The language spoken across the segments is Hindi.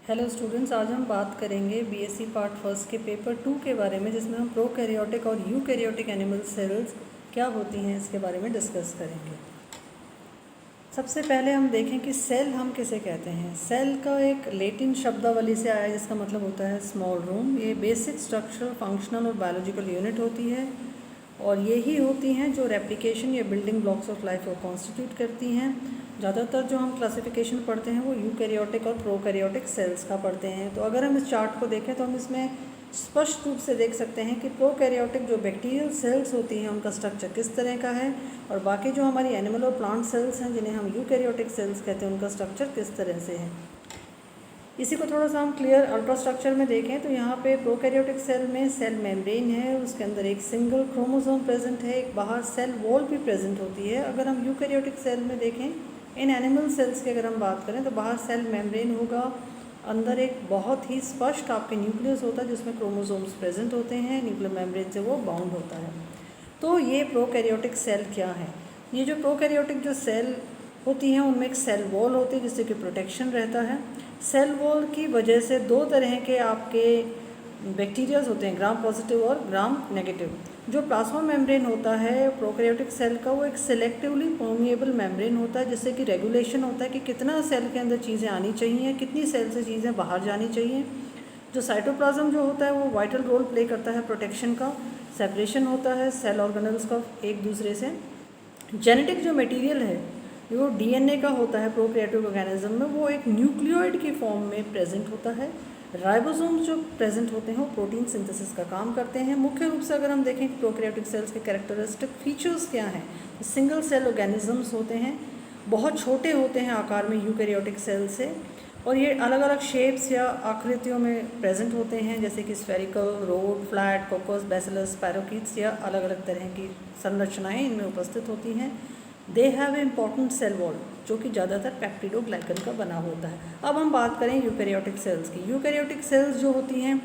हेलो स्टूडेंट्स, आज हम बात करेंगे बीएससी पार्ट फर्स्ट के पेपर 2 के बारे में, जिसमें हम प्रोकैरियोटिक और यूकैरियोटिक एनिमल सेल्स क्या होती हैं इसके बारे में डिस्कस करेंगे। सबसे पहले हम देखें कि सेल हम किसे कहते हैं। सेल का एक लैटिन शब्दावली से आया है जिसका मतलब होता है स्मॉल रूम। ये बेसिक स्ट्रक्चरल, फंक्शनल और बायोलॉजिकल यूनिट होती है और यही होती हैं जो रेप्लिकेशन या बिल्डिंग ब्लॉक्स ऑफ लाइफ को कॉन्स्टिट्यूट करती हैं। ज़्यादातर जो हम क्लासिफिकेशन पढ़ते हैं वो यूकैरियोटिक और प्रोकैरियोटिक सेल्स का पढ़ते हैं। तो अगर हम इस चार्ट को देखें तो हम इसमें स्पष्ट रूप से देख सकते हैं कि प्रोकैरियोटिक जो बैक्टीरियल सेल्स होती हैं उनका स्ट्रक्चर किस तरह का है, और बाकी जो हमारी एनिमल और प्लांट सेल्स हैं जिन्हें हम यूकैरियोटिक सेल्स कहते हैं उनका स्ट्रक्चर किस तरह से है। इसी को थोड़ा सा हम क्लियर अल्ट्रा स्ट्रक्चर में देखें तो यहाँ पे प्रोकैरियोटिक सेल में सेल मेम्ब्रेन है, उसके अंदर एक सिंगल क्रोमोसोम प्रेजेंट है, एक बाहर सेल वॉल भी प्रेजेंट होती है। अगर हम यूकैरियोटिक सेल में देखें, इन एनिमल सेल्स की अगर हम बात करें तो बाहर सेल मेम्ब्रेन होगा, अंदर एक बहुत ही स्पष्ट आपके न्यूक्लियस होता है जिसमें क्रोमोसोम्स प्रेजेंट होते हैं, न्यूक्लियर मेम्ब्रेन से वो बाउंड होता है। तो ये प्रोकैरियोटिक सेल क्या है। ये जो प्रोकैरियोटिक जो सेल होती हैं उनमें एक सेल वॉल होती है जिससे कि प्रोटेक्शन रहता है। सेल वॉल की वजह से दो तरह के आपके बैक्टीरियाज होते हैं, ग्राम पॉजिटिव और ग्राम नेगेटिव। जो प्लाज्मा मेम्ब्रेन होता है प्रोकैरियोटिक सेल का, वो एक सिलेक्टिवली परमिएबल मेम्ब्रेन होता है जिससे कि रेगुलेशन होता है कि कितना सेल के अंदर चीज़ें आनी चाहिए, कितनी सेल से चीज़ें बाहर जानी चाहिए। जो साइटोप्लाज्म जो होता है वो वाइटल रोल प्ले करता है प्रोटेक्शन का, सेपरेशन होता है सेल ऑर्गेनेल्स का एक दूसरे से। जेनेटिक जो मटेरियल है जो डीएनए का होता है प्रोकैरियोटिक ऑर्गेनिज्म में, वो एक न्यूक्लियोइड की फॉर्म में प्रेजेंट होता है। राइबोसोम्स जो प्रेजेंट होते हैं वो प्रोटीन सिंथेसिस का काम करते हैं। मुख्य रूप से अगर हम देखें कि प्रोकैरियोटिक सेल्स के कैरेक्टरिस्टिक फीचर्स क्या हैं, सिंगल सेल ऑर्गेनिजम्स होते हैं, बहुत छोटे होते हैं आकार में यूकैरियोटिक सेल से, और ये अलग अलग शेप्स या आकृतियों में प्रेजेंट होते हैं जैसे कि spherical, rod, flat, coccus, bacillus, spirochetes या अलग अलग तरह की संरचनाएं इनमें उपस्थित होती हैं। They have a important cell wall जो कि ज़्यादातर पेप्टिडोग्लाइकन का बना होता है। अब हम बात करें यूकैरियोटिक सेल्स की। यूकैरियोटिक सेल्स जो होती हैं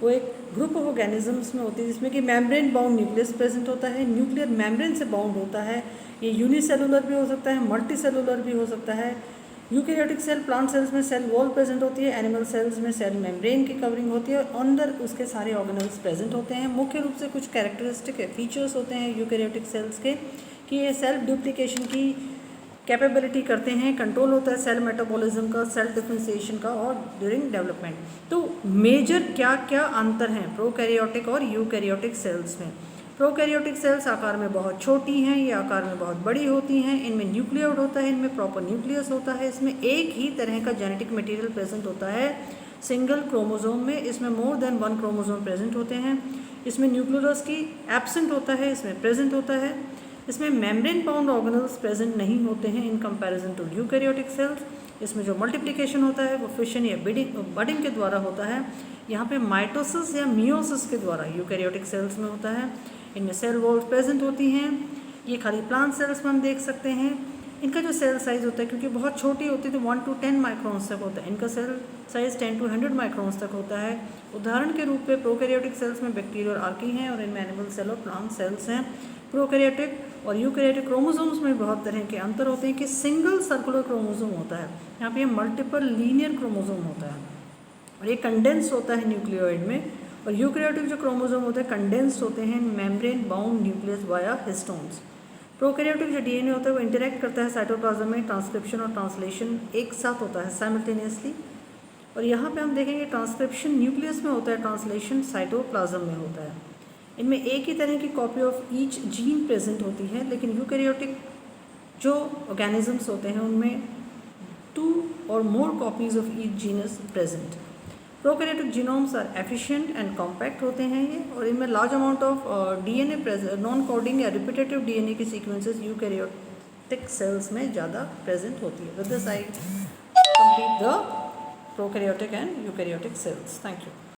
वो एक ग्रुप ऑफ ऑर्गेनिजम्स में होती है जिसमें कि मेम्ब्रेन बाउंड न्यूक्लियस प्रेजेंट होता है, न्यूक्लियर मेम्ब्रेन से बाउंड होता है। ये यूनिसेलुलर भी हो सकता है, मल्टी सेलुलर भी हो सकता है। यूकैरियोटिक सेल प्लांट सेल्स में सेल वॉल प्रेजेंट होती है, एनिमल सेल्स में सेल मेम्ब्रेन की कवरिंग होती है और अंदर उसके सारे ऑर्गेनल्स प्रेजेंट होते हैं। मुख्य रूप से कुछ कैरेक्टरिस्टिक फीचर्स होते हैं यूकैरियोटिक सेल्स के कि ये सेल्फ डुप्लीकेशन की कैपेबिलिटी करते हैं, कंट्रोल होता है सेल मेटाबॉलिज्म का, सेल डिफरेंशिएशन का और ड्यूरिंग डेवलपमेंट। तो मेजर क्या क्या अंतर हैं प्रोकैरियोटिक और यूकैरियोटिक सेल्स में। प्रोकैरियोटिक सेल्स आकार में बहुत छोटी हैं, ये आकार में बहुत बड़ी होती हैं, इनमें न्यूक्लियोइड होता है, इनमें प्रॉपर न्यूक्लियस होता है, इसमें एक ही तरह का जेनेटिक मटेरियल प्रेजेंट होता है सिंगल क्रोमोसोम में, इसमें more than one chromosome present होते हैं, इसमें न्यूक्लियोलस की एब्सेंट होता है, इसमें प्रेजेंट होता है। इसमें मेम्ब्रेन बाउंड ऑर्गेनल्स प्रेजेंट नहीं होते हैं in comparison to eukaryotic cells. इसमें जो मल्टीप्लिकेशन होता है वो फिशन या बडिंग के द्वारा होता है। यहाँ पे माइटोसिस या मियोसिस के द्वारा यूकैरियोटिक सेल्स में होता है। इनमें सेल वॉल्स प्रेजेंट होती हैं। ये खाली प्लांट सेल्स में हम देख सकते हैं। इनका जो सेल साइज़ होता है क्योंकि बहुत छोटी होती है तो 1 to 10 माइक्रॉन्स तक होता है, इनका सेल साइज़ 10 to 100 माइक्रॉन्स तक होता है। उदाहरण के रूप में प्रोकैरियोटिक सेल्स में बैक्टीरिया और आर्की हैं और इनमें एनिमल सेल और प्लांट सेल्स हैं। प्रोकैरियोटिक और यूकैरियोटिक क्रोमोसोम्स में बहुत तरह के अंतर होते हैं कि सिंगल सर्कुलर क्रोमोसोम होता है, यहाँ पे मल्टीपल लीनियर क्रोमोसोम होता है और ये कंडेंस होता है न्यूक्लियोइड में। और यूकैरियोटिक जो क्रोमोसोम होते हैं कंडेंस्ड होते हैं membrane bound nucleus via histones. Prokaryotic जो डीएनए होता है वो इंटरेक्ट करता है साइटोप्लाज्म में, ट्रांसक्रिप्शन और ट्रांसलेशन एक साथ होता है साइमल्टेनियसली। और यहाँ पे हम देखेंगे ट्रांसक्रिप्शन न्यूक्लियस में होता है, ट्रांसलेशन साइटोप्लाज्म में होता है। इनमें एक ही तरह की copy of each gene present होती है, लेकिन यूकैरियोटिक जो ऑर्गेनिजम्स होते हैं उनमें 2 or more copies of each genes present. Prokaryotic genomes are efficient and compact होते हैं ये, और इनमें large amount of DNA non coding या रिपीटेटिव डीएनए की सीक्वेंसेस यूकैरियोटिक सेल्स में ज़्यादा प्रेजेंट होती है। With this I complete the prokaryotic and eukaryotic cells. Thank you.